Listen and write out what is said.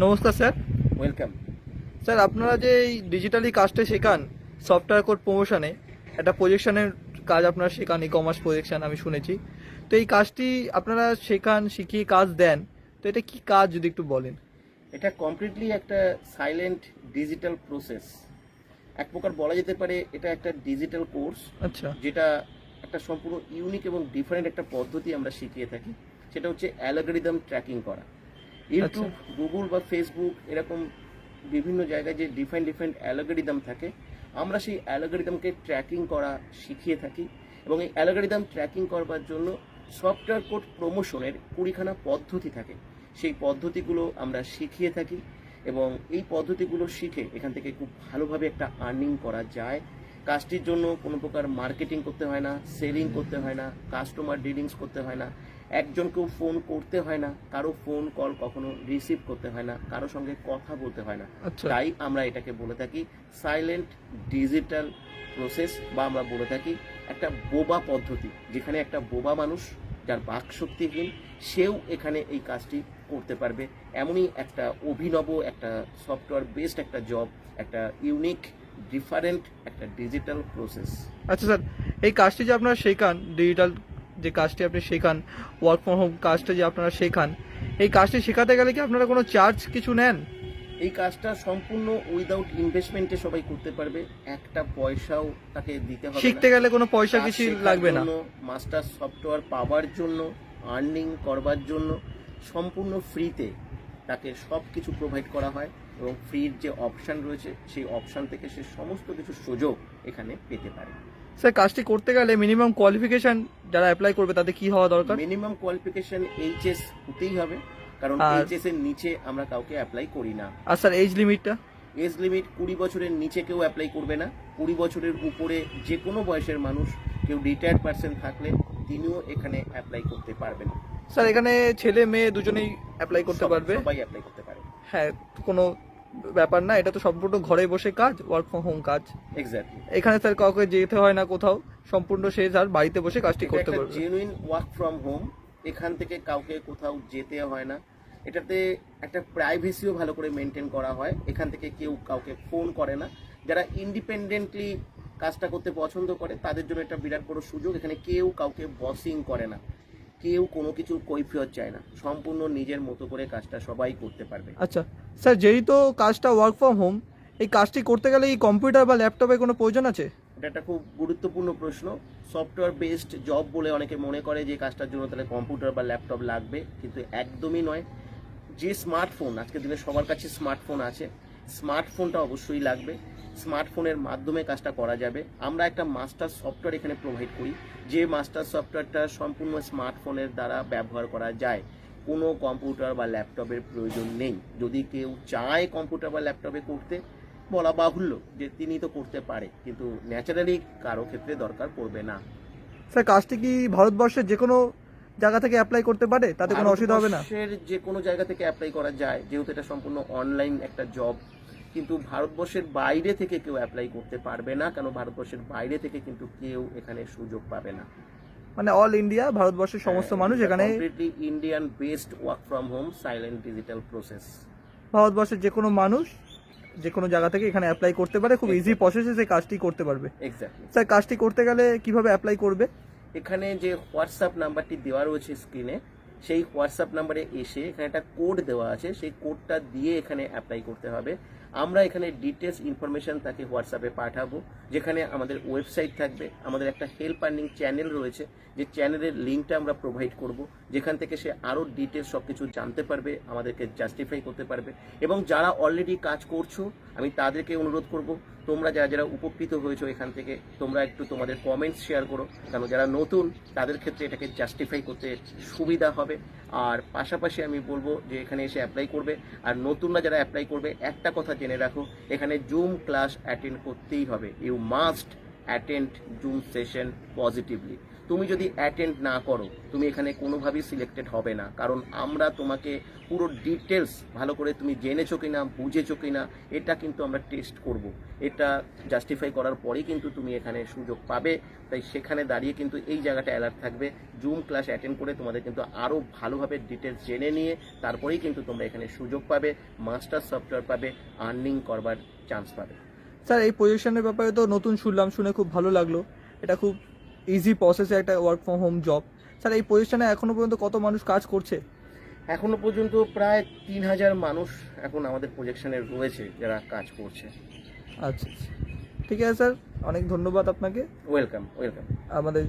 নমস্কার sir. Welcome. Sir, আপনারা যে এই ডিজিটালি কাজটা শেখান, সফটওয়্যার কোড প্রমোশনে একটা প্রজেকশনের কাজ আপনারা শেখান, ই কমার্স প্রজেকশন আমি শুনেছি। তো এই কাজটি আপনারা শেখান, শিখিয়ে কাজ দেন, তো এটা কি কাজ যদি একটু বলেন? এটা কমপ্লিটলি একটা সাইলেন্ট ডিজিটাল প্রসেস, এক প্রকার বলা যেতে পারে। এটা একটা ডিজিটাল কোর্স, আচ্ছা যেটা একটা সম্পূর্ণ ইউনিক এবং ডিফারেন্ট একটা পদ্ধতি আমরা শিখিয়ে থাকি। সেটা হচ্ছে অ্যালগরিদম ট্র্যাকিং করা। ইউটিউব, গুগল বা ফেসবুক এরকম বিভিন্ন জায়গায় যে ডিফারেন্ট অ্যালগরিদম থাকে, আমরা সেই অ্যালগরিদমকে ট্র্যাকিং করা শিখিয়ে থাকি। এবং এই অ্যালগরিদম ট্র্যাকিং করবার জন্য সফটওয়্যার কোড প্রমোশনের 20খানা পদ্ধতি থাকে। সেই পদ্ধতিগুলো আমরা শিখিয়ে থাকি এবং এই পদ্ধতিগুলো শিখে এখান থেকে খুব ভালোভাবে একটা আর্নিং করা যায়। কাজটির জন্য কোনো প্রকার মার্কেটিং করতে হয় না, সেলিং করতে হয় না, কাস্টমার ডিলিংস করতে হয় না, একজনকেও ফোন করতে হয় না, কারো ফোন কল কখনো রিসিভ করতে হয় না, কারো সঙ্গে কথা বলতে হয় না। আচ্ছা তাই আমরা এটাকে বলে থাকি সাইলেন্ট ডিজিটাল প্রসেস, বা আমরা বলে থাকি একটা বোবা পদ্ধতি, যেখানে একটা বোবা মানুষ যার বাকশক্তিহীন সেও এখানে এই কাজটি করতে পারবে। এমনই একটা অভিনব একটা সফটওয়্যার বেসড একটা জব, একটা ইউনিক ডিফারেন্ট একটা ডিজিটাল প্রসেস। আচ্ছা স্যার, এই কাজটি যে আপনারা শেখান, ডিজিটাল যে কাজটি আপনি শেখান, ওয়ার্ক ফ্রম হোম কাজটা যে আপনারা শেখান, এই কাজটি শেখাতে গেলে কি আপনারা কোনো চার্জ কিছু নেন? এই কাজটা সম্পূর্ণ উইদাউট ইনভেস্টমেন্টে সবাই করতে পারবে, একটা পয়সাও তাকে দিতে হবে না। শিখতে গেলে কোনো পয়সা কিছু লাগবে না? মাস্টার সফটওয়্যার পাওয়ার জন্য, আর্নিং করবার জন্য সম্পূর্ণ ফ্রিতে তাকে সব কিছু প্রোভাইড করা হয় এবং ফ্রির যে অপশান রয়েছে সেই অপশান থেকে সে সমস্ত কিছু সুযোগ এখানে পেতে পারে। স্যার, কাজটি করতে গেলে মিনিমাম কোয়ালিফিকেশন যারা অ্যাপ্লাই করবে তাদের কি হওয়া দরকার? মিনিমাম কোয়ালিফিকেশন এইচএস হতেই হবে, কারণ এইচএস এর নিচে আমরা কাউকে অ্যাপ্লাই করি না। আর স্যার, এজ লিমিটটা? এজ লিমিট 20 বছরের নিচে কেউ অ্যাপ্লাই করবে না। 20 বছরের উপরে যে কোনো বয়সের মানুষ, কেউ রিটায়ার্ড পার্সন থাকলে তিনিও এখানে অ্যাপ্লাই করতে পারবেন। স্যার, এখানে ছেলে মেয়ে দুজনেই অ্যাপ্লাই করতে পারবে? সবাই অ্যাপ্লাই করতে পারে। হ্যাঁ, কোনো ব্যাপার না, এটা তো সম্পূর্ণ ঘরে বসে কাজ, ওয়ার্ক ফ্রম হোম কাজ। এক্স্যাক্টলি। এখানে স্যার কাউকে যেতে হয় না কোথাও, সম্পূর্ণ সে স্যার বাড়িতে বসে কাজটি করতে পারবে। জেনুইন ওয়ার্ক ফ্রম হোম, এখান থেকে কাউকে কোথাও যেতে হয় না। এটাতে একটা প্রাইভেসিও ভালো করে মেনটেন করা হয়, এখান থেকে কেউ কাউকে ফোন করে না। যারা ইন্ডিপেন্ডেন্টলি কাজটা করতে পছন্দ করে তাদের জন্য একটা বিরাট বড় সুযোগ। এখানে কেউ কাউকে বসিং করে না, কেউ কোনো কিছু কৈফিয়ত চায় না, সম্পূর্ণ নিজের মতো করে কাজটা সবাই করতে পারবে। আচ্ছা স্যার, যেহেতু কাজটা ওয়ার্ক ফ্রম হোম, এই কাজটি করতে গেলে এই কম্পিউটার বা ল্যাপটপের কোনো প্রয়োজন আছে? এটা একটা খুব গুরুত্বপূর্ণ প্রশ্ন। সফটওয়্যার বেসড জব বলে অনেকে মনে করে যে কাজটার জন্য তাহলে কম্পিউটার বা ল্যাপটপ লাগবে, কিন্তু একদমই নয়। যে স্মার্টফোন, আজকের দিনে সবার কাছে স্মার্টফোন আছে, স্মার্টফোনটা অবশ্যই লাগবে। স্মার্টফোনের মাধ্যমে কাজটা করা যাবে। আমরা একটা মাস্টার সফটওয়্যার এখানে প্রোভাইড করি, যে মাস্টার সফটওয়্যারটা সম্পূর্ণ স্মার্টফোনের দ্বারা ব্যবহার করা যায়। কোনো কম্পিউটার বা ল্যাপটপের প্রয়োজন নেই। যদি কেউ চায় কম্পিউটার বা ল্যাপটপে করতে, বলা বাহুল্য যে তিনি তো করতে পারে, কিন্তু ন্যাচারালি কারো ক্ষেত্রে দরকার পড়বে না। স্যার, কাজটি কি ভারতবর্ষের যে কোনো জায়গা থেকে অ্যাপ্লাই করতে পারে? তাতে কোনো অসুবিধা হবে না? ভারতবর্ষের যে কোনো জায়গা থেকে অ্যাপ্লাই করা যায়, যেহেতু এটা সম্পূর্ণ অনলাইন একটা জব। কিন্তু ভারতবর্ষের বাইরে থেকে কেউ অ্যাপ্লাই করতে পারবে না, কারণ ভারতবর্ষের বাইরে থেকে কিন্তু কেউ এখানে সুযোগ পাবে না। মানে অল ইন্ডিয়া, ভারতবর্ষের সমস্ত মানুষ এখানে completely Indian based work from home silent digital process. ভারতবর্ষের যে কোনো মানুষ যে কোনো জায়গা থেকে এখানে অ্যাপ্লাই করতে পারে, খুব ইজি প্রসেসে সেই কাজটি করতে পারবে। এক্স্যাক্টলি। স্যার, কাজটি করতে গেলে কিভাবে অ্যাপ্লাই করবে? এখানে যে হোয়াটসঅ্যাপ নাম্বারটি দেওয়া রয়েছে স্ক্রিনে, সেই হোয়াটসঅ্যাপ নাম্বারে এসে এখানে একটা কোড দেওয়া আছে, সেই কোডটা দিয়ে এখানে অ্যাপ্লাই করতে হবে। আমরা এখানে ডিটেলস ইনফরমেশন তাকে হোয়াটসঅ্যাপে পাঠাবো, যেখানে আমাদের ওয়েবসাইট থাকবে, আমাদের একটা হেল্প আর্নিং চ্যানেল রয়েছে, যে চ্যানেলের লিঙ্কটা আমরা প্রোভাইড করব, যেখান থেকে সে আরও ডিটেলস সব কিছু জানতে পারবে, আমাদেরকে জাস্টিফাই করতে পারবে। এবং যারা অলরেডি কাজ করছো, আমি তাদেরকে অনুরোধ করব, তোমরা যারা যারা উপকৃত হয়েছো এখান থেকে, তোমরা একটু তোমাদের কমেন্টস শেয়ার করো, কারণ যারা নতুন তাদের ক্ষেত্রে এটাকে জাস্টিফাই করতে সুবিধা হবে। আর পাশাপাশি আমি বলবো যে এখানে এসে অ্যাপ্লাই করবে। আর নতুনরা যারা অ্যাপ্লাই করবে, একটা কথা জেনে রাখো, এখানে জুম ক্লাস অ্যাটেন্ড করতেই হবে। You must attend zoom session positively. তুমি যদি অ্যাটেন্ড না করো তুমি এখানে কোনোভাবেই সিলেক্টেড হবে না, কারণ আমরা তোমাকে পুরো ডিটেলস ভালো করে তুমি জেনেছো কিনা বুঝেছো কিনা এটা কিন্তু আমরা টেস্ট করব। এটা জাস্টিফাই করার পরেই কিন্তু তুমি এখানে সুযোগ পাবে। তাই সেখানে দাঁড়িয়ে কিন্তু এই জায়গাটা অ্যালার্ট থাকবে, জুম ক্লাস অ্যাটেন্ড করে তোমাদের কিন্তু আরও ভালোভাবে ডিটেলস জেনে নিয়ে তারপরেই কিন্তু তোমরা এখানে সুযোগ পাবে, মাস্টার সফটওয়্যার পাবে, আর্নিং করবার চান্স পাবে। স্যার এই পজিশনের ব্যাপারে তো নতুন শুনলাম, শুনে খুব ভালো লাগলো। এটা খুব ইজি প্রসেসে একটা work from home job. Sir এই পজিশনে এখনো পর্যন্ত কত মানুষ কাজ করছে? এখনো পর্যন্ত প্রায় 3000 মানুষ এখন আমাদের প্রজেকশনে রয়েছে যারা কাজ করছে। আচ্ছা, ঠিক আছে স্যার, অনেক ধন্যবাদ আপনাকে ওয়েলকাম ওয়েলকাম। আমাদের